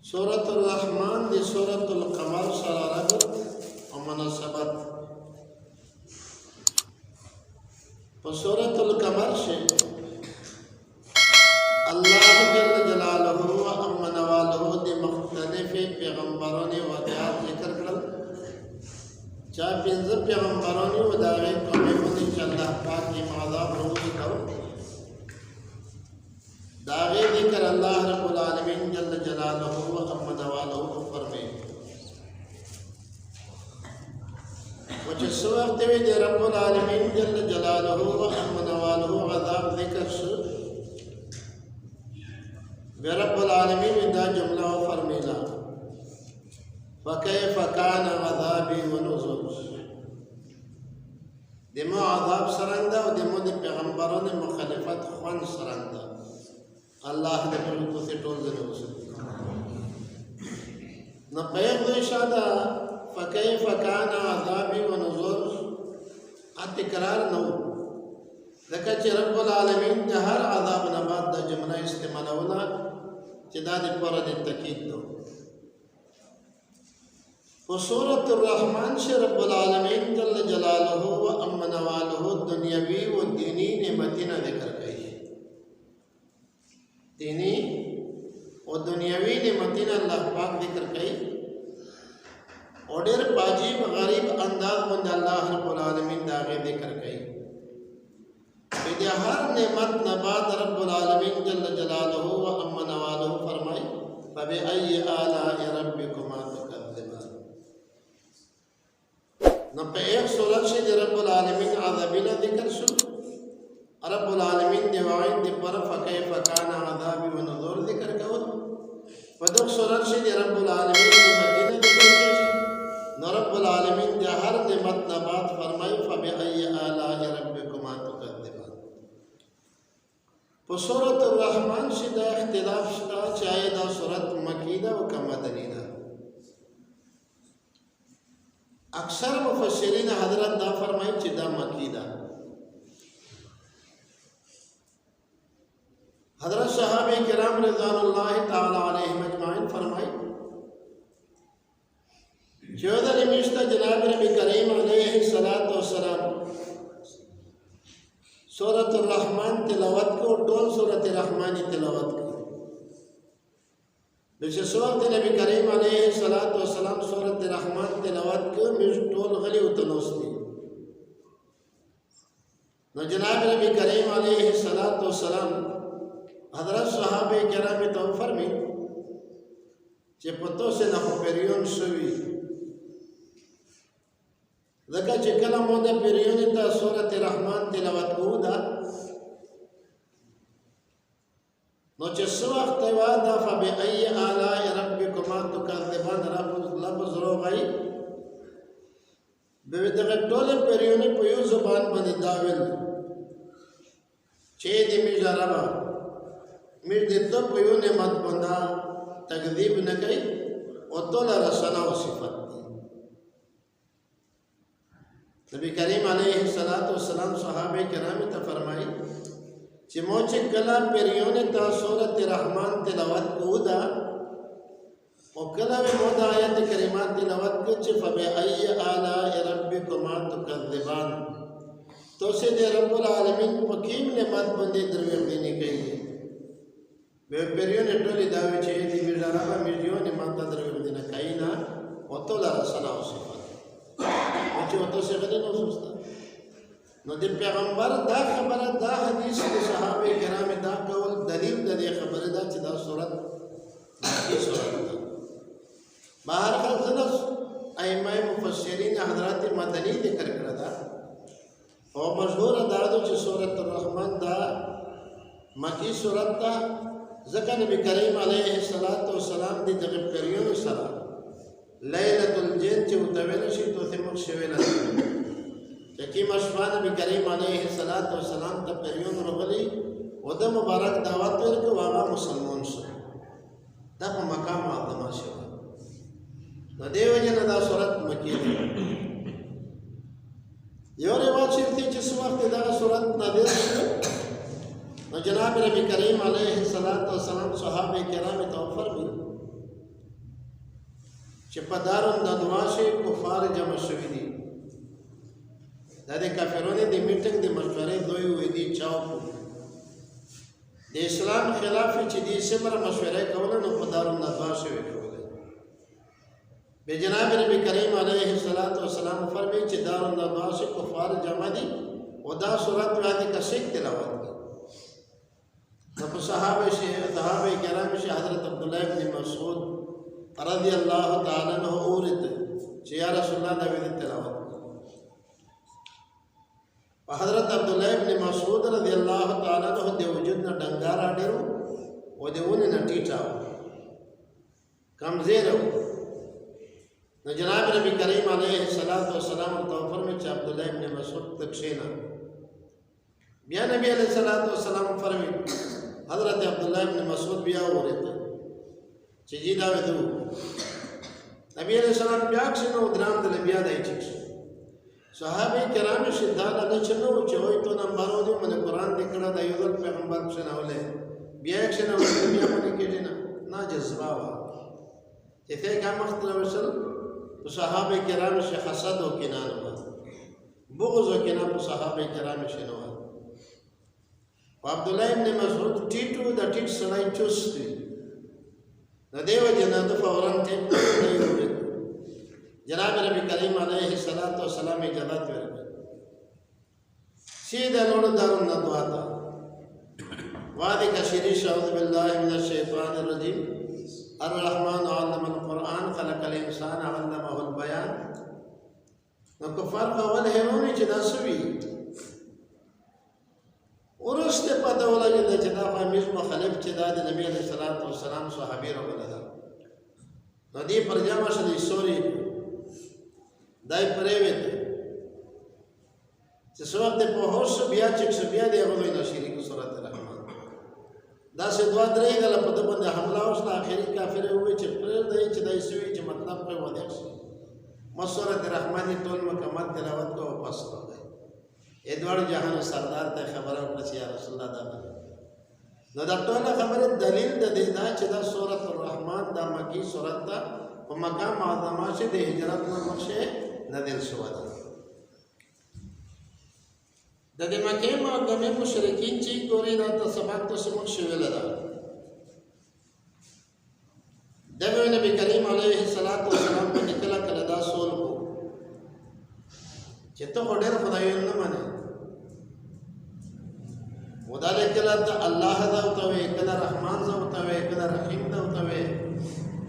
सूरतुर रहमान दी सूरतुल कमर सरा रब और मुनासबत। तो सूरतुल कमर से अल्लाह जल्ल जलालहु व अम्मा नवालहु दी मुख्तलिफ पैगंबरों ने वाक़यात जिक्र करल। चाहे पिंज़ पैगंबरों ने वदावे कौमें को अल्लाह पाक की माज़ाब रोज़ करो दावे दिकर अल्लाह रब्बुल आलमीन जल्ल जलालहु व अम्मा नवालहु फरमे जिस वक्त भी दे रब्बुल आलमीन जल्ल जलालहु व अम्मा नवालहु अज़ाब दिकर वे रब्बुल आलमीन दा जुमला फरमेला फ़कैफ़ कान अज़ाबी व नुज़ुर। दिमो अज़ाब सरंदा और दिमो दे पैगंबरों ने मुखालिफत ख़ुन सरंदा अल्लाह ने बिल्कुल से टोल दे उसे न पैग दे शादा फ़कैफ़ कान अज़ाबी व नुज़ुर अतिकरार नो लका चे रब्बुल आलमीन दा हर अज़ाब नबाद दा जुमला इस्तेमाल होला चिदा दे पर दे तकीद दो। वो सूरतुर रहमान से रब्बुल आलमीन जल्ल जलालहु व अम्मा नवालहु दुनियावी व दीनी नेमतिना ज़िक्र कई। दीनी व दुनियावी नेमतिना अल्लाह पाक ज़िक्र कई। ओडर बाजीब गरीब अंदाज मंद अल्लाह रब्बुल आलमीन दागे ज़िक्र कई। इधर हर नेमत नबाद रब्बुल आलमीन जल्ल जलालहु व अम्मा नवालहु फरमाई फ़बिअय्यि आलाइ रब्बिकुमा तुकज़्ज़िबान। न पे एक सूरत से रब्बुल आलमीन अज़ाबिला ज़िक्र सुन रब्बुल आलमीन दिवाइन दि पर फ़कैफ़ कान अज़ाबी व नुज़ुर ज़िक्र करो। वदुक सूरत से रब्बुल आलमीन निमतिना ज़िक्र करो न रब्बुल आलमीन दि हर निमत नबात फरमाई फ़बिअय्यि आलाइ रब्बिकुमा तुकज़्ज़िबान। तो सूरतुर रहमान से दा इख्तिलाफ का चाहे दा सूरत मकीदा व मदनीदा। अक्सर मुफस्सिरीन हज़रत दा फरमाई चिदा मकीदा। हज़रत सहाबे किराम रिज़वानुल्लाहि ताला अलैहिम अजमाइन फरमाई चौदह निमिश्ता जनाब नबी करीम अलैहिस्सलातु वस्सलाम सूरतुर रहमान तिलावत को टोल सूरत रहमानी तिलावत को विशेष वक्त नबी करीम अलैहिस्सलातु वस्सलाम सूरत रहमान तिलावत को मिज टोल गली उतनोस्ती न जनाब नबी करीम अलैहिस्सलातु वस्सलाम हज़रत सहाबे किराम तो फरमी चे पतो से न पेरियोन सुवी लगा चे कला मोदा पेरियोन ता सूरत रहमान तिलावत को दा नो चे वक्त वादा फ़बिअय्यि आलाइ रब्बिकुमा तुकज़्ज़िबान लफ्ज़ रोगाई बेविदगे टोले पेरियोन पुयो जुबान बनी दाविल चे दी मिजारबा मिर दितो पुयो ने मत बंदा तकज़ीब न कई ओतोला रसना व सिफत नबी करीम अलैहिस्सलातु वस्सलाम सहाबे किराम ता फरमाई चिमोचे कला पेरियोने ता सूरत रहमान तिलावत कोदा और कला में मोदा आयत करीमात तिलावत के चे फ़बिअय्यि आलाइ रब्बिकुमा तुकज़्ज़िबान तो से दे रब्बुल आलमीन पकीम ने मत बंदे दरवे देने कही वे पेरियोने टोली दावे चे दी मिर्जाराबा मिर्जियोने मत दरवे देने कही ना ओतोला रसना व सिफत मुझे ओतो से गले न सोचता नदी पैगंबर दा खबर दा हदीस के सहाबे किराम दा कौल दलील दे खबर दा चिदा सूरत की सूरत बाहर का खलस अइमाए मुफस्सिरीन हज़रात मदनी ज़िक्र करदा और मशहूर दादो च सूरत रहमान दा मकी सूरत दा ज़का नबी करीम अलैहिस्सलातु वस्सलाम दी जगह पेरियोन सरा लैलतुल जिन च उतवेल शी तो थिमक शेवेला यकीम अशफा नबी करीम अलैहिस्सलातु वस्सलाम ता पेरियोन रोगली वदा मुबारक दावत वर के वागा मुसलमान से दा मकाम आदमा से न देवजन दा सूरत मकी यो रिवाज थी जिस वक्त दा सूरत नादिल न जनाब नबी करीम अलैहिस्सलातु वस्सलाम सहाबे किराम तो फरमी چې په دارالندوا شي کفار جمع شوي دي دا د کافرونو د میټنګ د مشورې دوی وې دي چاو د اسلام خلاف چې دې سمره مشوره کوله نو په دارالندوا شوي کوله به جناب نبی کریم علیه الصلاۃ والسلام فرمایي چې دارالندوا شي کفار جمع دي او دا سورۃ باندې کا شیخ تلاوت نو صحابه کرام شي حضرت عبد الله بن مسعود رضی الله تعالی عنہ اورت چې یا رسول الله دا ویل تلاوت حضرت عبد الله بن مسعود رضی الله تعالی عنہ د وجود نه ډنګار اډرو او دیونه نه ټیټاو کمزیرو نو جناب نبی کریم علیه الصلاۃ والسلام تو فرمایي چې عبد الله بن مسعود تکشینا بیا نبی علیہ الصلوۃ والسلام فرمایي حضرت عبد الله بن مسعود بیا اورته چې جی دا ودو نبی علیہ السلام بیا څنګه درام د بیا دای چې صحابه کرام شداد نه چنو چې وای ته نمبرو دې من قرآن دکړه د یو پیغمبر څنګه بیا څنګه بیا باندې کېږي نه جذبه وا چې څنګه مختلف وصل صحابه کرام شه حسد او کینه بغض او کینه په صحابه کرام شه نو عبد الله ابن مسعود ټیټو د ټیټ سړی چوستي د دیو جنات فوران ته جناب نبی کریم علیه الصلاۃ والسلام اجازه ورکړه سیده نور دارالندوا تا وادي کشری اعوذ بالله من الشیطان الرجیم الرحمن علم القرآن خلق الانسان علمه البیان نو کفار اول هرونی چې دا سوي ورسته پته ولګید چې دا قمیص مخالف چې دا د نبی علیہ الصلوۃ والسلام صحابي راغله نو دې پرجامه شې سوري دای پرېوت چې څوک ته په هوښ بیا چې بیا دی هغه نه شریک سورۃ الرحمن دا څه دوا درې غل په دې باندې حمله اوسه اخري کافر وي چې پر دې چې دای سوي چې مطلب په ودی شي سورۃ الرحمن ټول مکمل تلاوت کو واپس راغی ادوار جهان سردار ته خبره وکړه چې یا رسول الله دا نو دا ټول خبره دلیل د دې دا چې دا سورۃ الرحمن دا مکی سورۃ ده په مکه معظمه چې د هجرت نه مخکې نازل شوه ده د دې مکه معظمه مشرکین چې ګوري دا سبق تاسو موږ شویل ده د نبی کریم علیه الصلاۃ والسلام په کله کله دا سوال کو چې ته ډېر خدای نه مانه وداله کله ته الله دا او ته کله رحمان زو ته کله رحیم دا او ته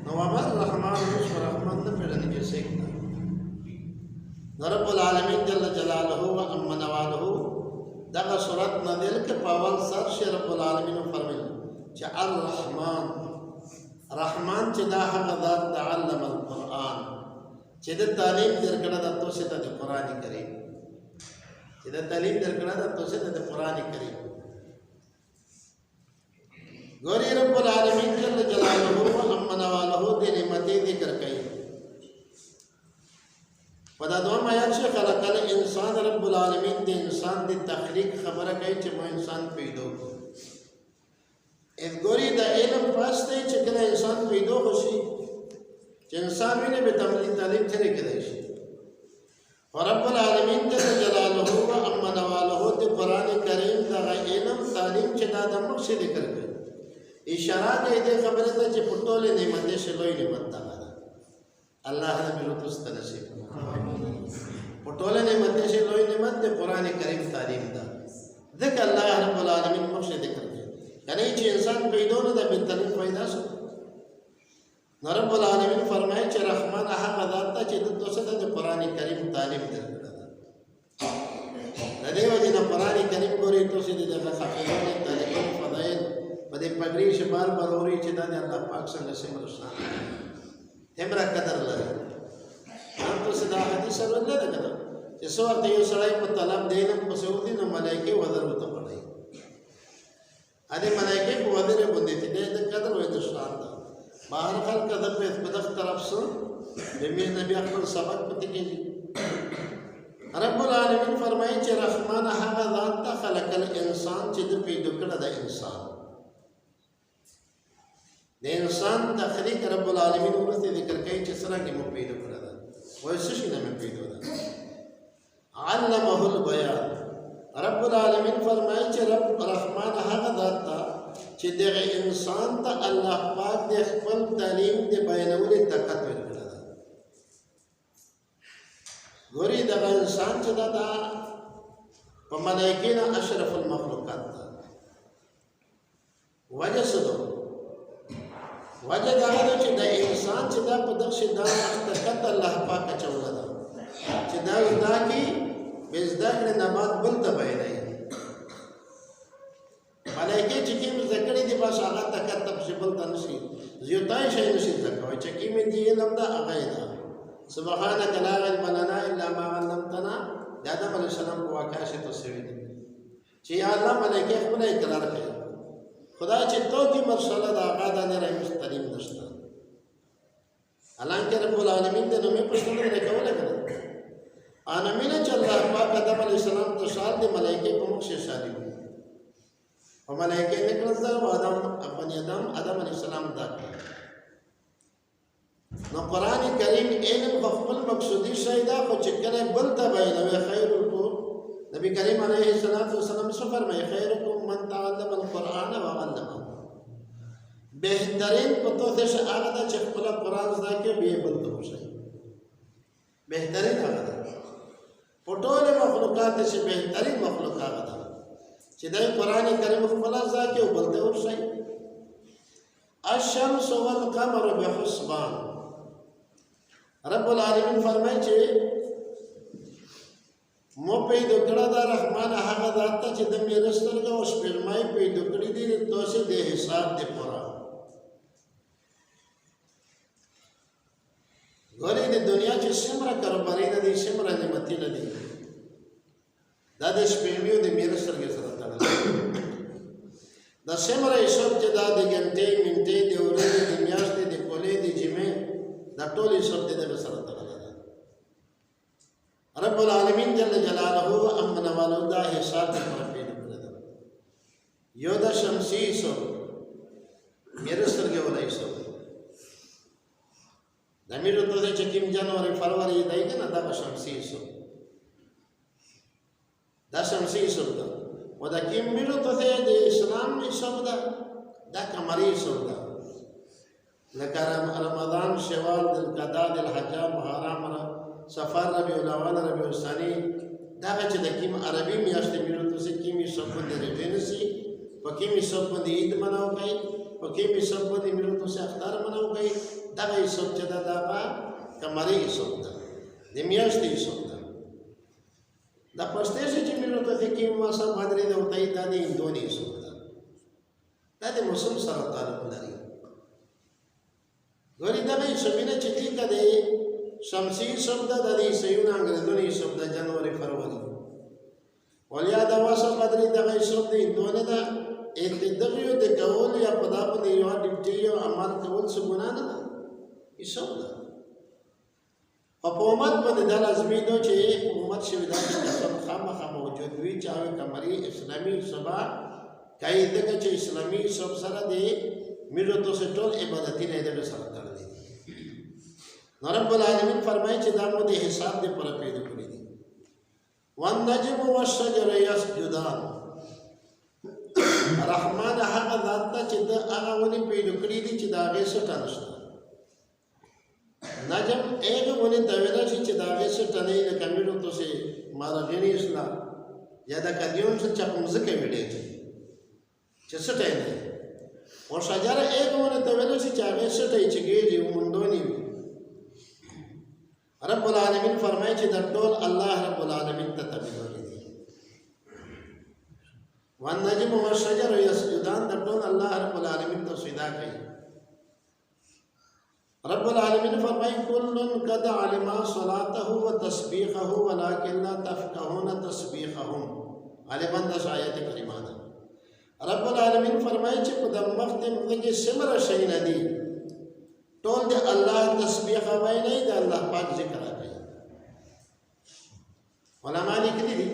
نو امر رحمان او رحمان ته پیژنې کې څنګه رب العالمین جل جلاله و امن نواله دغه سورۃ نازل کې پاول سر شه رب العالمین فرمایي چې الرحمن رحمان چې دا هغه ذات تعلم القرآن چې د تعلیم درکړه د توسه ته د قران کریم چې د تعلیم درکړه د توسه ته د قران کریم ګوري رب العالمین جل جلاله و امن نواله د نعمتې ذکر کوي پدا دوم آیات چې خلق الانسان رب العالمین د انسان د تخلیق خبره کوي چې مو انسان پیدا اذ ګوري د علم پاسته چې کله انسان پیدا وشي چې انسان ویني به تعلیم څنګه کېدای شي رب العالمین جل جلاله و امن نواله د قران کریم د علم تعلیم چې دا د مقصد ذکر کوي اشاره کوي د خبره ته چې پټولې نعمت شلوي نعمت ده الله دې لطف نصیب پټولې نعمت شلوي نعمت د قران کریم تعلیم ده ذکر الله رب العالمین مقصد ذکر کوي یعنی چې انسان پیدا نه د تعلیم پیدا شي رب العالمین فرمایي چې رحمان هغه ذات ته چې د توسه د قران کریم تعلیم درکړه ده د دې وجه نه قران کریم ګوري توسه د حقیقت تعلیم فضایل په دې پګړې شبال بروري چې د الله پاک څنګه سمرشنا همرا قدر لري هم توسه دا حدیث ورته ده کنه چې څو وخت یو سړی په طلب دینم په سعودي نو ملائکه وذر وته پړای ا دې ملائکه په وذر باندې دې د قدر وې د شان ده بهر خلق د په دغه طرف سره د نبی خپل سبق پته کېږي رب العالمین فرمایي چې رحمان هغه ذات خلق الانسان چې د پیدا کړه د انسان د انسان تخلیق رب العالمین ورته ذکر کوي چې څنګه مو پیدا کړل وای څه شي نه مې پیدا ده علمه البیان رب العالمین فرمایي چې رب رحمان هغه ذات ته چې دغه انسان ته الله پاک د خپل تعلیم د بیانولو طاقت ورکړل ګوري دغه انسان چې دا په ملائکه نه اشرف المخلوقات ده وجه څه ده وجه دا ده چې د انسان چې دا په دغه شي دا طاقت الله پاک چوله ده چې دا زدا کی بزدار نه بعد بل ته بیانای ملائکه چې کوم ذکر دي بس هغه طاقت تبشبل تنشي زیاتای شي نشي ځکوي چې کوم دي علم دا هغه ده سبحانك لا علم لنا الا ما علمتنا د آدم علیه السلام په واقعه شي تسوي دي چې یا الله ملائکه خپل اقرار کوي خدا چې تو کی مرسله دا هغه د نه مستقیم نشته حالانکه رب العالمین د نومې پښتنه نه کوله کنه انمینه چې الله پاک آدم علیه السلام ته شال دي ملائکه په مخ شي شادي او ملائکه نه کړل دا آدم علیه السلام دا نو قرآن کریم علم خپل مقصودی شای دا خو چې کله بل ته بیانوي خیرکم نبی کریم علیه السلام څه فرمایي خیرکم من تعلم القرآن وعلمه بهترین په توګه چې هغه د خپل قرآن زده کې به بل ته وشي بهترین هغه ده په ټول مخلوقات چې بهترین مخلوق هغه ده چې د قرآن کریم خپل زده کې بل ته وشي الشمس والقمر بحسبان رب العالمین فرمایي چې مو پیدا کړه دا رحمان هغه ذات ته چې د میرسترګه او سپرمای پیدا کړی دي توسه د حساب دی پورا غوري د دنیا چې سمره کاروباري نه دي سمره نعمتي نه دي دا د سپرمیو د میرسترګه سره تړل دا سمره حساب چې دا د غنټې منټې د ورځې د میاشتې د کولې د جمعې دا ټول حساب د سره تړل رب العالمین جل جلاله امن والو دا حساب پر پیدا کړل یو دا شمسی سو میرے سرګه ولای سو د میرو ته چې کیم جنوري فروری دای کنه دا شمسی سو دا شمسی سو دا و دا کیم میرو ته د اسلام حساب دا قمری سو دا لکه رمضان شوال ذوالقعده ذوالحجه محرم سفر ربیع الاول ربیع الثانی دا چې د کیم عربي میاشتې میرو ته کیمی سب د رجنسی په کیمی سب د عید مناو کوي په کیمی سب د میرو ته اختر مناو کوي دا یې سب چې دا قمری سب ده د میاشتې سب ده دا پښتې چې میرو ته کیم ما سب حاضرې ده وتای دا د اندونی سب ده دا د موسم سره تعلق لري ګورې دا به شمینه چې ټیکه ده شمسی شبد د دې سيونه انګريزونی شبد جنوري فروری ولیا دا واسه بدري دغه شبد دونه دا اتدغیو د کول یا پدا په دی یو ډیوټي یو عمل کول څه ګنا نه ده ای شبد په حکومت باندې د لازمي دو چې حکومت شوی دا چې خامخا موجود وي چې کمري اسلامي سبا کای دغه چې اسلامي سب سره دی میرو تو ټول عبادتي نه ده سره تړلې رب العالمین فرمایي چې دا مو د حساب دی پر پیدا کړی دي والنجم والشجر يسجدان رحمان هغه ذات ته چې دا هغه ونی پیدا کړی دي چې دا هغه څه نشته نجم هغه ونی ته ویل چې دا هغه څه نه نه کمیرو ته سي مارغنی اسلام یا دا کدیون څه چې مزکه ویلې چې څه ته نه او شجره هغه ونی ته ویل چې هغه څه ته چې ګیږي ومندونی رب العالمین فرمایي چې د ټول الله رب العالمین ته تابع دي والنجم والشجر يسجدان د ټول الله رب العالمین ته سجدا کوي رب العالمین فرمایي كل قد علم صلاته وتسبيحه ولكن لا تفقهون تسبيحهم غالبا د آیت کریمه ده رب العالمین فرمایي چې په د مختم کې سمره شي نه دي ټول د الله تسبیح وای نه د الله پاک ذکر کوي علماء لیکلي دي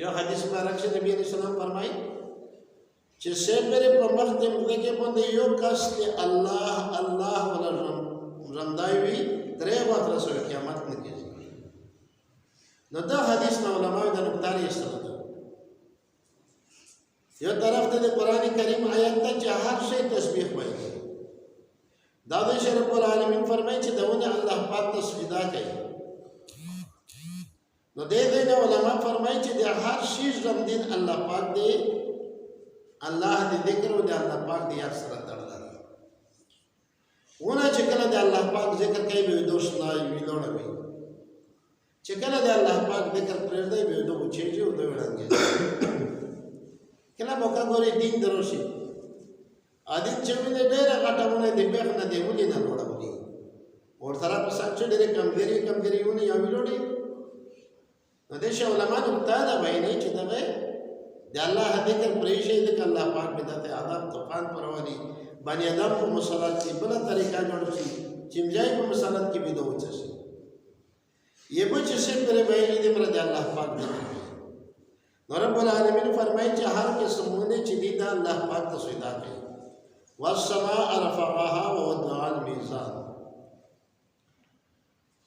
یو حدیث مبارک چې نبی علیہ السلام فرمایي چې سپره په مخ د مځکه باندې یو کس دی الله الله ولا رمدای وي درې وخت رسول قیامت نه کېږي. نو دا حدیث نو علماء د نقطې استفاده یو طرف ته د قران کریم آیات ته چې هر شی تسبیح وایي. دا د رب العالمین فرمایي چې دونه الله پاک تسبیح کوي. نو دې نه علماء فرمایي چې د هر شی زم دین الله پاک دی، الله دې ذکر او د الله پاک دی یاد سره تړل. ونه چې کله د الله پاک ذکر کوي به دوش نه وي لوړوي، چې کله د الله پاک ذکر پرېږدي به دوه چېږي او دوه وړاندې کله موقع ګوري دین دروشي ادین چې موږ ډېر غټونه دی به نه دی ولې نه وړوي اور سره په سچ ډېر کمزوري ونه یا ویلوړي. نو د شه علماء نقطه دا وایي چې دغه د الله ذکر پرېږي د الله پاک بدعت عذاب طوفان پروري باندې ادم په مصالحت کې بل طریقہ جوړ شي چې مجای په مصالحت کې بيدو وچ شي. یہ بچ سے پرے بھائی دې پر د الله پاک دی. نو رب العالمین فرمایي چې هر قسمونه چې دي دا الله پاک ته سجدا کوي. والسماء رفعها ووضع الميزان.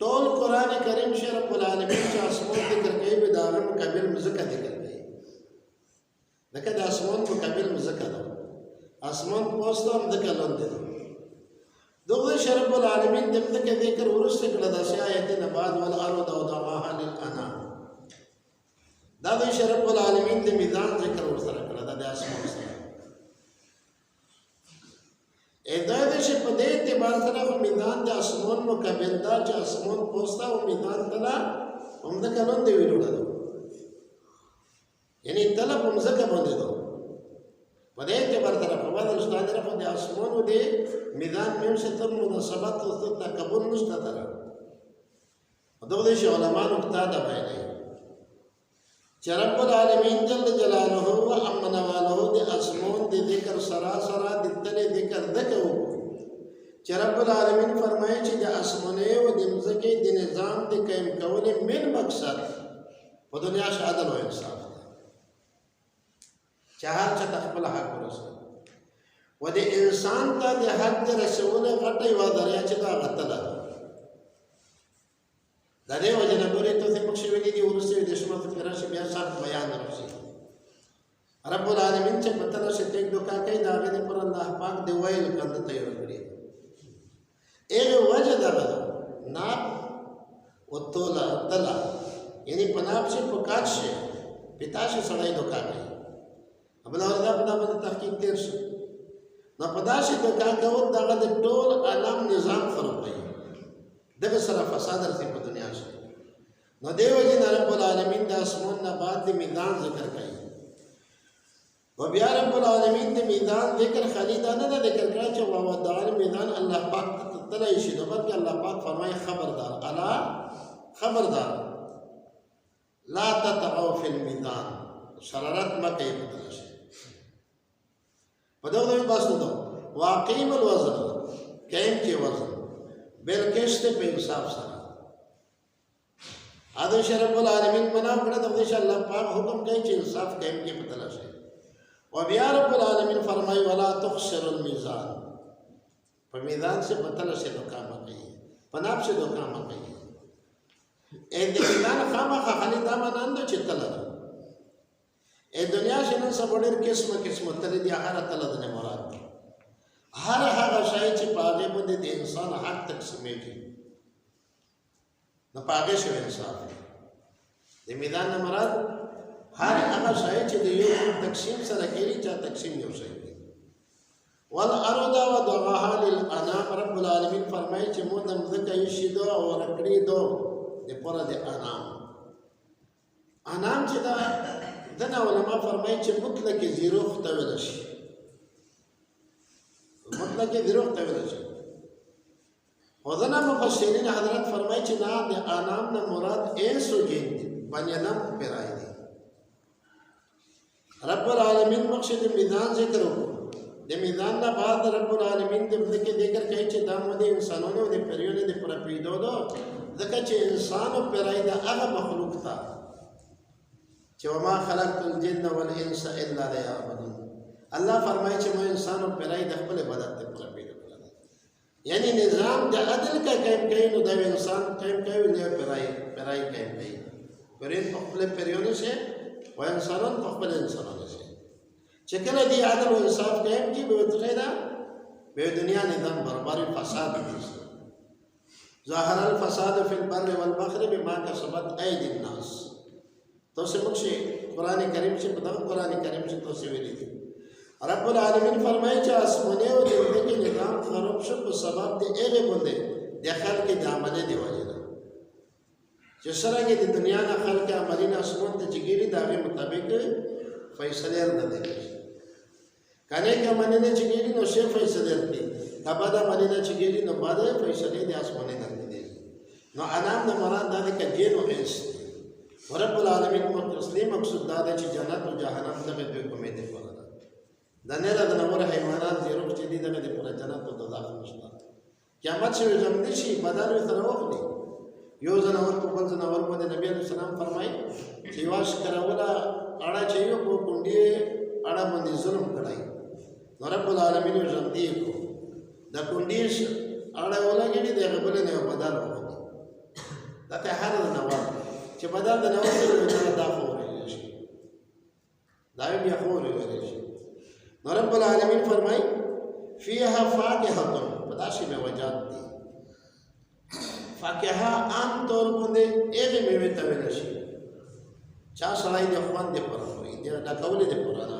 ټول قران کریم چې رب العالمین چې اسمان ذکر کوي به دا مقابل مزکه ذکر کوي. دغه د اسمان مقابل مزکه ده. اسمان پوسټ هم د کلون دي. دغه رب العالمین دغه ذکر ورسته کړه د آیت نه بعد ول ارض وضعها للانام. دا د رب العالمین د میزان ذکر ورسره کړه د اسمان سره. ادا د ش په دې اعتبار سره میزان د اسمان مقابل دا چې اسمان پوسټ او میزان تلا هم د کلون دی ویلوړه. یعنی طلب هم زکه باندې ده. په دې اعتبار سره په واسطه استاد رب د اسمان او د میزان مې څه تم مناسبت او تکبر نشته تر. دغه شی علماء نقطه ده بیانوي چې رب العالمین جل جلاله او امن والو د اسمان د ذکر سراسر د تل ذکر دکو چې رب العالمین فرمایي چې د اسمانه او د مځکه د نظام د قائم کول من مقصد په دنیا کې عدل او انصاف چهار چې خپل حق ورسوي و د انسان ته د حق رسول غټي و دریا چې دا غتله دا دی وجه نه ګورې ته څه پښې ویلې دي ورسې د شمه په راشه بیا صاحب بیان راځي. رب العالمین چې پته راشه ته دوکا کوي دا غوډه پر الله پاک دی وایل کنده تیار کړی. ایغه وجه دا ده ناب او تولا تلا یعنی پناب سے پکاش سے پتا سے سړی دوکا کوي. ابل اوردا په دغه تحقیق تیر شو نو پدا سے دوکا کوي دغه د ټول عالم نظام خراب دی. دغه سره فساد راځي په دنیا کې. نو دیو جن رب العالمین د اسمان نه بعد د میدان ذکر کوي. و بیا رب العالمین د میدان ذکر خلیدا نه ذکر کوي چې و ودار میدان الله پاک تلای شي. نو بلکې الله پاک فرمایي خبردار الا خبردار لا تطغوا فی المیدان شرارت مکه پتل شي. په دغه بس نو واقیم الوزن قائم کې وزن بالکشت په انصاف سره. آدم رب العالمین بنا کړه د الله پاک حکم کوي چې انصاف قائم کې پتل شي. او بیا رب العالمین فرمایي ولا تخسر الميزان. په میدان سے پتل شي دوکا مه کوي، پناب سے دوکا مه کوي. اې د میدان خامخا خالي دا مانند چې تل اې دنیا شنن سبډر قسمه تل دي هغه تل نه مراد. هر هغه شای چې پاګه باندې د انسان حق تقسیمېږي نو پاګه شو انصاف. د میدان نه مراد هر هغه شای چې د یو تقسیم سره کېږي چې تقسیم یو شی دی. والارض وضعها للانام. رب العالمین فرمایي چې موږ د مځکه یې شیدو او رکړې دو د پوره د انام چې دا دنه علماء فرمایي چې مطلق زیرو ته ویل شي. مطلق دروغ ته ویل شي. خدانا مفسرین حضرت فرمایي چې نه د انام نه مراد انس او جن بنی آدم پیرای دي. رب العالمین مقصد میدان ذکر وکړو. د میدان نه بعد رب العالمین د ذکر کوي چې دا مو د انسانانو د پریونو د پر پیدو دو ځکه چې انسان او پیرای دا هغه مخلوق تا چې وما خلقت الجن والانس الا ليعبدون. الله فرمایي چې مو انسان او پیرای د خپل عبادت ته پوره پیدا کړل. یعنی نظام د عدل کا قائم کوي نو د انسان قائم کوي نه پیرای قائم کوي. پرین په خپل پیریونه شي او انسانان په خپل انسانانو شي. چې کله دی عدل او انصاف قائم کی به وتره به دنیا نظام بربر فساد دي. ظاهر الفساد فی البر والبحر بما کسبت ایدی الناس. تو سے مکشی قرآن کریم سے پتہ قرآن کریم سے تو سے ویلی دی. رب العالمین فرمائے چې اسمانه او زندگی نظام خراب شو په سبب د هغه بنده د خلق د عمله دی وجه چې سره کې د دنیا نه خلق عملین اسمان ته چګيري داغه مطابق فیصله نه دي. کله کې باندې نه چګيري نو شی فیصله دي. کبا دا باندې نه چګيري نو بعد فیصله دي اسمانه نه دي. نو انام د مراد د کجې نو اس رب العالمین تسلیم مقصود دا چې جنت او جهنم ته به کومې دي پره د نه د نور حیوانات زیرو چې دي دغه د پوره جنت او دوزخ نشته. قیامت شوی زمدي شي بدل سره وخلي یو ځناور په بل ځناور باندې نبی عليه السلام فرمایي چې واش کراوله اړه چې یو په کونډي اړه باندې ظلم کړای نو رب العالمین زمدي کو د کونډي اړه ولګي دغه بل نه بدل وکړي دا ته هر نوور چې بدل د نوور سره دا خوري شي دا بیا خوري شي. رب العالمین فرمائی فیہا فاکہتن پداشی میں وجات دی. فاکہا عام طور پندے ایغی میوے تویل شی چا سرائی دے خوان دے پر ہوئی دے ڈاکولی دے پرانا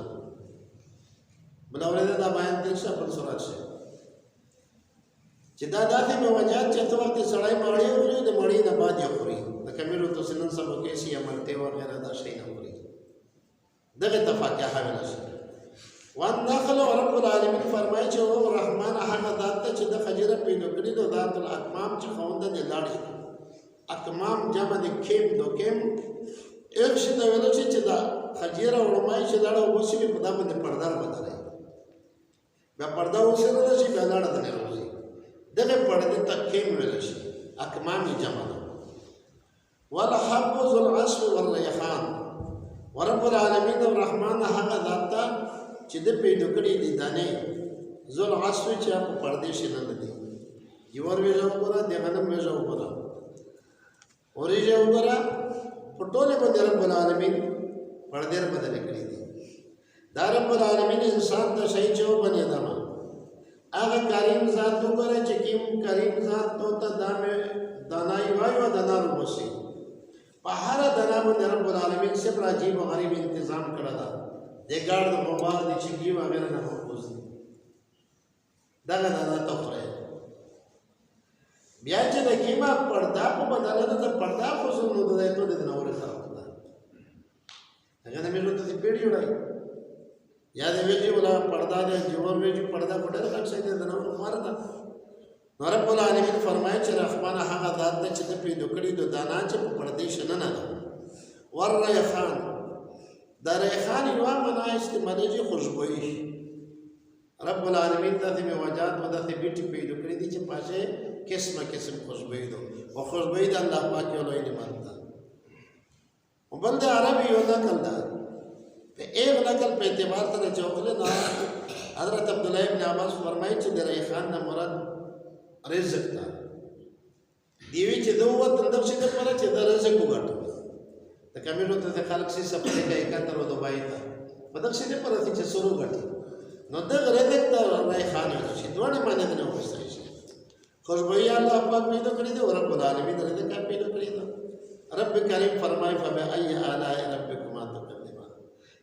بلاولی دے دا بایان دل شا پر سرات شے چی دا داتی میں وجات چاہتا وقت سرائی ماڑی ہوئی دے ماڑی نباد یا خوری دا کمیرو تو سنن سبو کیسی یا مرتے وغیرہ دا شئی نبوری دغی تفاکہا ویلا شی. والنخل رب العالمین فرمایي چې او رحمان هغه ذات ته چې د خجره پیدا کړی د ذات الاکمام چې خوند د لاړې اکمام جمع د کیم دو کیم ایک شي دا ویل چې دا خجره ورمای چې لاړه وسی په دا باندې پردار بدلای بیا پردا وسره شي بیا لاړه د نه روزي دغه پردې ته کیم ویل شي اکمام جمع ولا حب ذو العصف والريحان ورب العالمین الرحمن هغه ذات چې د پیدا کړی دي دانه زول عصر چې په پردې شي نه دي یور ویژه وګوره د غنم ویژه وګوره اورېژه وګوره په ټوله باندې رب العالمین پردې بدل کړی دي. دا رب العالمین انسان ته شي چې وبني دما هغه کریم ذات وګوره چې کوم کریم ذات ته دانای وایو دانارو وسی په هر دنا باندې رب العالمین صبر عجیب او غریب تنظیم کړی دا دیگر د موبایل د چګي وغیرہ نه محفوظ دي دغه نه تفره بیا چې د کیما پردا په بدل د پردا خو نو د ایتو د نور خراب ده هغه نه مې ته پیډ جوړای یا د ویجی ولا پردا د جوړ ویجی پردا پټه د څه د نور ماردا رب العالمین فرمایي چې رحمان هغه ذات چې د پیډ کړي د دانا چې په پردې شنه نه ور ریحان دا ریحان یو معنا استعمالي چې خوشبوئی رب العالمین ته د وجات و د بیٹی پیدا کړی دي چې پاشه قسمه قسم خوشبوئی دو او خوشبوئی د الله پاک یو لوی نعمت ده. او بل د عربي یو نقل ده په ایک نقل په اعتبار سره چوکله نه حضرت عبد الله ابن عباس فرمایي چې د ریحان نه مراد رزق ده دیوی چې دوه تندر شي د پر چې د رزق وګټو د کمیټو ته خلک سي سپړې کوي کتر و دوبای ته په دغه شي پر چې سرو غټي نو د رزق ته ریحان شي دوه باندې نه وستري شي خوشبوئی الله پاک پیدا کړی دی رب العالمین رزق پیدا کړی دی. رب کریم فرمای فبأي آلاء ربكما تكذبان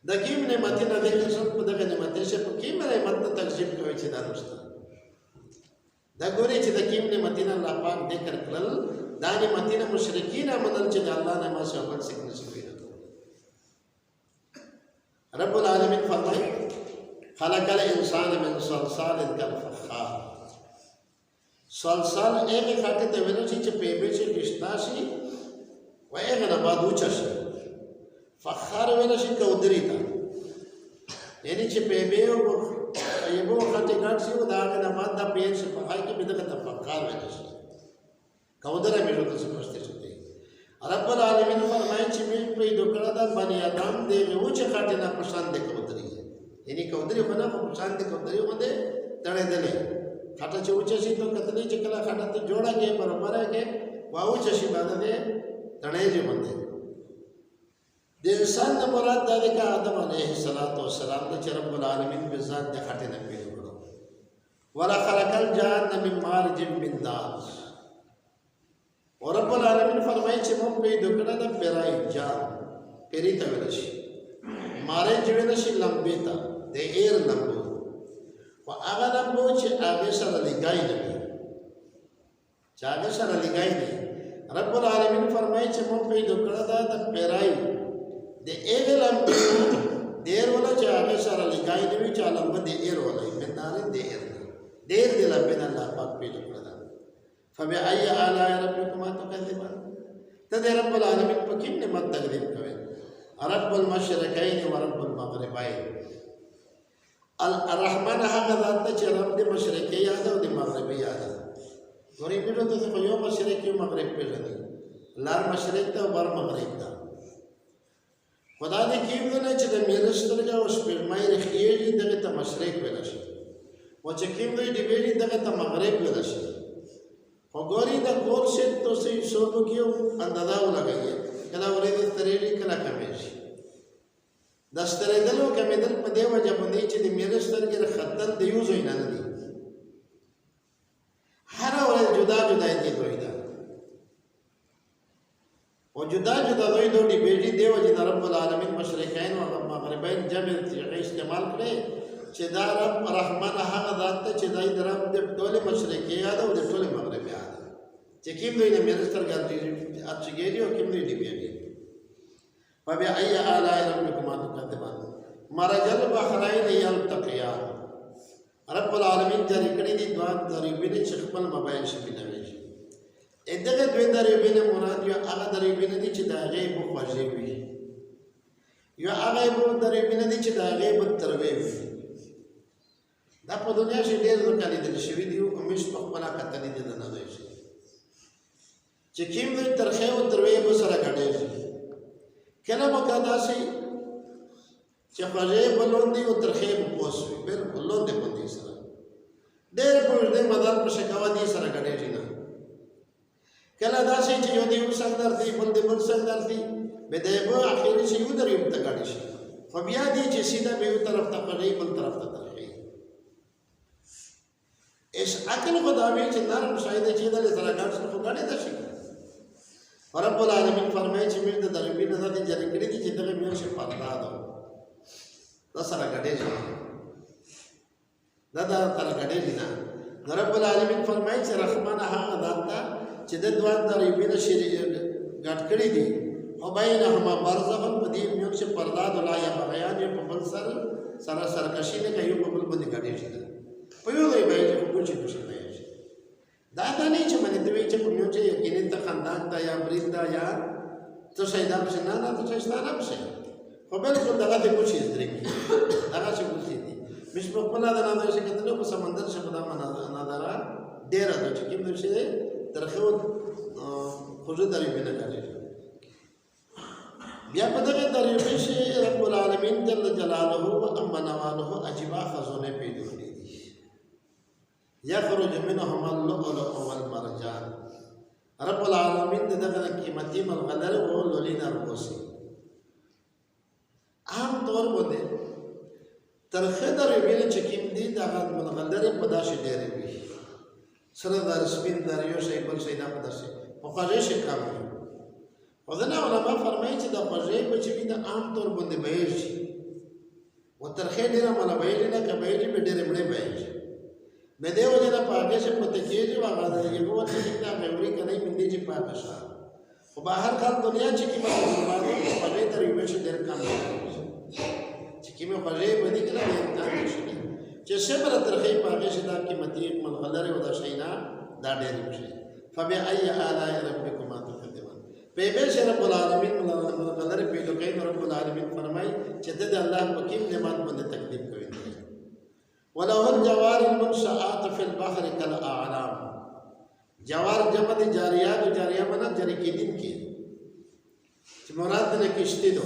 د کیم نعمت نه د قسم په دغه نعمت شه په کیم نعمت ته تکذیب کوي چې دا نشته دا ګوري چې د کیم نعمت نه الله پاک ذکر کړل دا نعمت نه مشرکین منل چې الله نه ما څه بل څه نشي کوي. رب العالمین فرمای خلق الانسان من صلصال كالفخار صلصال ایک خاطر ته ویل چې په به چې رشتہ شي وایغه نه بعد وچ شي فخار ویل شي کودري تا یعنی چې په به یو یو خاطر ګټ شي دا نه بعد د پیښ په هاي کې به دغه فخار ویل شي کودره مې ورته څه پرسته شي. رب العالمین فرمایي چې مې په دوکړه د بنی آدم دې وچ خاطر نه پسند کودري یعنی کودري خونه خو شان دي کودري باندې تړېدلې خټه چې اوچه شي ته کتلې چې کله خټه ته جوړه کې برابر کې واوچه شي باندې تړېږي باندې د انسان د مراد د آدم علیه السلام د رب العالمین په ذات د خټه نه پیدا کړو ولا خلق الجان من مارج من نار اور رب العالمین فرمایي چې موږ پیدا کړل د پیرای جان پیری ته ورشي مارے جوړ شي لمبه تا د ایر لمبو او هغه لمبو چې هغه سره لګای نه چې هغه سره لګای نه رب العالمین فرمایي چې موږ پیدا کړل د پیرای د ایر لمبو ډیر ولا چې هغه سره لګای نه وي چې لمبه د ایر ولا مندار د ایر ډیر د لمبه نه الله پاک پیدا کړل فبأي آلاء ربكما تكذبان تد رب العالمین په کوم نعمت تکذیب کوي رب المشرقین و رب المغربین الرحمن هغه ذات چې رب د مشرقي یاد او د مغربي یاد غوري په ته خو یو مشرقي او مغرب پیژني لار مشرق ته او بر مغرب ته خدا دې کېږي چې د میرسترګه او شپږمای رخیږي دغه ته مشرق ویل شي او چې کېږي د ویلي دغه ته مغرب ویل شي وګوري د کور شت تو سي شوبو کیو اندازا ولګي کله ورې د سترېږي کله کمې شي د سترېدلو کمېدل په دی وجه باندې چې د میرسترګې خطر دی یو ځای نه دی هر ورځ جدا جدا دي دوی دا او جدا جدا دوی دی بیٹی دی وجه رب العالمین مشرقین او مغربین جمع استعمال کړي چې دا رب رحمان هغه ذات ته چې دای درم د ټول مشرقي یاد او د ټول مغربي یاد چې کوم دوی نه میرستر ګرځي اچګيږي او کوم دوی دی بیږي فبأي آلاء ربكما تكذبان مرج البحرين يلتقيان رب العالمین جاری کړي دي دوه ضریبونه چې خپل موبایل شي بنوي دغه دوه ضریبونه مراد یو هغه ضریبونه دي چې د غیب خوږي وي یو هغه ضریبونه دي چې د غیب تروي وي دا په دنیا کې ډېر ځکه لیدل شوي دي او همیش په خپل کتلې دي نه دی چې کوم دوی ترخه او تروي به سره ګډېږي کله به کدا شي چې خوږې بلوندي او ترخه به پوسوي بالکل لوندې باندې سره ډېر په دې مدار په شکاوه دي سره ګډېږي نه کله دا شي چې یو دی وسندر دی بل دی بل سندر دی به دې په اخیری شي یو درې ته ګډې شي خو بیا دي چې سیده به یو طرف ته خوږې بل طرف ته اس عقل خداوی چې نرم شاید چې د سره ګډ سره خدای نه شي رب العالمین فرمایي چې موږ د دربین نه د جری کړی دي چې دغه موږ شي پردا ده دا سره ګډې دا سره ګډې نه رب العالمین فرمایي چې رحمان هغه ذات ته چې د دوه دربین شي ګډ کړی دي او بینهما برزخ په دې موږ شي پردا ده لا یا بیان په بل سره سرکشي نه کوي په بل باندې ګډې شي په یو ځای باندې په کوچې کوچې دی دا نه چې باندې دوی چې په یو ځای کې نه ته خاندان ته یا بریندا یا ته شایدا په نه نه ته شایدا په شي په بل څه دغه ته کوچې درې هغه څه کوچې دي مش په خپل دا نه شي کېدل په سمندر څخه دا نظر ډېر د چې کوم څه ترخو خوځو درې بنه کوي بیا په دغه طریقې شي رب العالمین جل جلاله و اما نواله عجبا خزونه پیدا کړی یخرج منهما اللؤلؤ والمرجان رب العالمین دغه قیمتي ملغلره او لولینا روسي عام طور باندې ترخه درې ویل چې کوم دي دغه ملغلره په داسې ډېرې وي سره د سپین دریو شي بل شي نه پداسي په خوږې شي کار کوي وزنه علماء فرمایي چې د خوږې په چې د عام طور باندې بهیر شي او ترخه ډېره مله بهیر نه کبهیر به ډېرې مړې بهیر شي به دې وجه نه پاکه شي په تکیږي واغه یې وو چې دا مېوري کني مندي چې پاکه شي خو بهر کار دنیا چې کی په مسلمانانو په دې طریقې شي ډېر کم چې کی مې خوږې باندې کله دې شي چې صبر ترخه پاکه شي دا قیمتي ملغلره او دا شینا دا ډېر شي فبأي آلاء ربكما تكذبان په به شر رب العالمین ملغلره پیدا کوي رب العالمین فرمای چې د الله په کوم نعمت باندې تکذیب کوي وله الجوار المنشآت في البحر كالأعلام جوار جمع دي جاریات و جاریه منا جاری کی دن کی مراد نے کشتی دو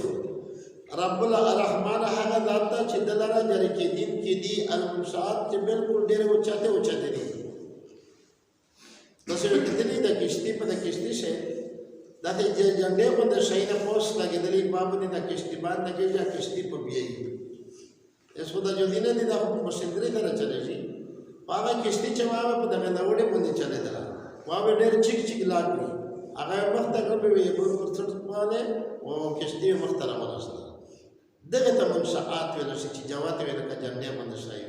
رب الرحمن هغه ذات ته چې دلاره جری کېدین کې دي المنشآت چې بالکل ډېر اوچته دي. تاسو کتلی د کشتی په د کشتی شه دا ته جنډې په د شي نه پوسټ لګېدلې باب نه د کشتی باندې کې چې کشتی په بیاي اس خدا جو دینه دي دا په سندري سره چلےږي هغه کشتی چې واو په دغه نوړې باندې چلے دلا واو ډېر چیک چیک لاګي هغه وخت هغه به وي په څټ باندې او کشتی محترمه راځي دغه ته منشآت ویل شي چې جوات ویل کا جنډې باندې شي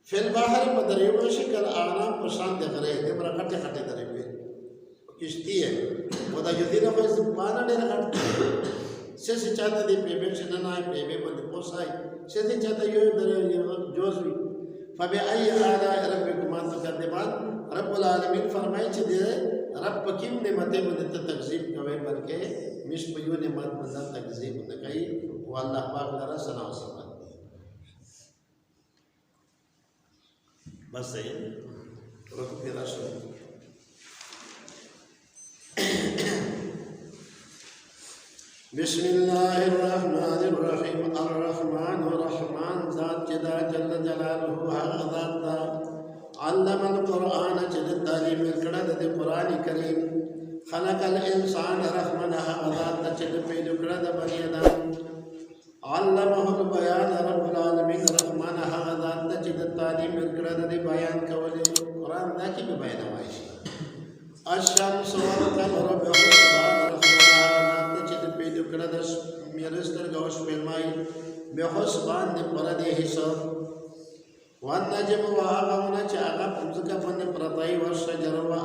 فل بحر په دریو شکل اعلام په شان د غره د مر کټه کټه درې په کشتی ہے او دا جو دینه په زبانه ډېر کټ سې چاته دی په به شنه نه په به باندې پوسای سې چاته یو درې جوزوي فبأي آلاء ربكما تكذبان رب العالمین فرمایي چې دې رب پکیم نعمتې باندې ته تکذیب کوي بلکې مش په یو نعمت باندې تکذیب نه کوي او الله پاک لرا ثنا او صفات بس ہے رکو پھر راشو بسم الله الرحمن الرحيم الرحمن الرحمن ذات جدا جل جلاله هغه ذات دا علم القرآن جد تعلیم کړه د قرآن کریم خلق الانسان رحمن هغه ذات جد پیدا کړه د بنی آدم علمه البيان رب العالمین رحمن هغه ذات جد تعلیم کړه د بیان کولې قرآن دا کې بیان وایي الشمس والقمر بحسبان کړه میرستر غوښ پېمای به حسبان د پر دې حساب وان نجم وهغه چې هغه ځکه باندې پرتای ورشه جروا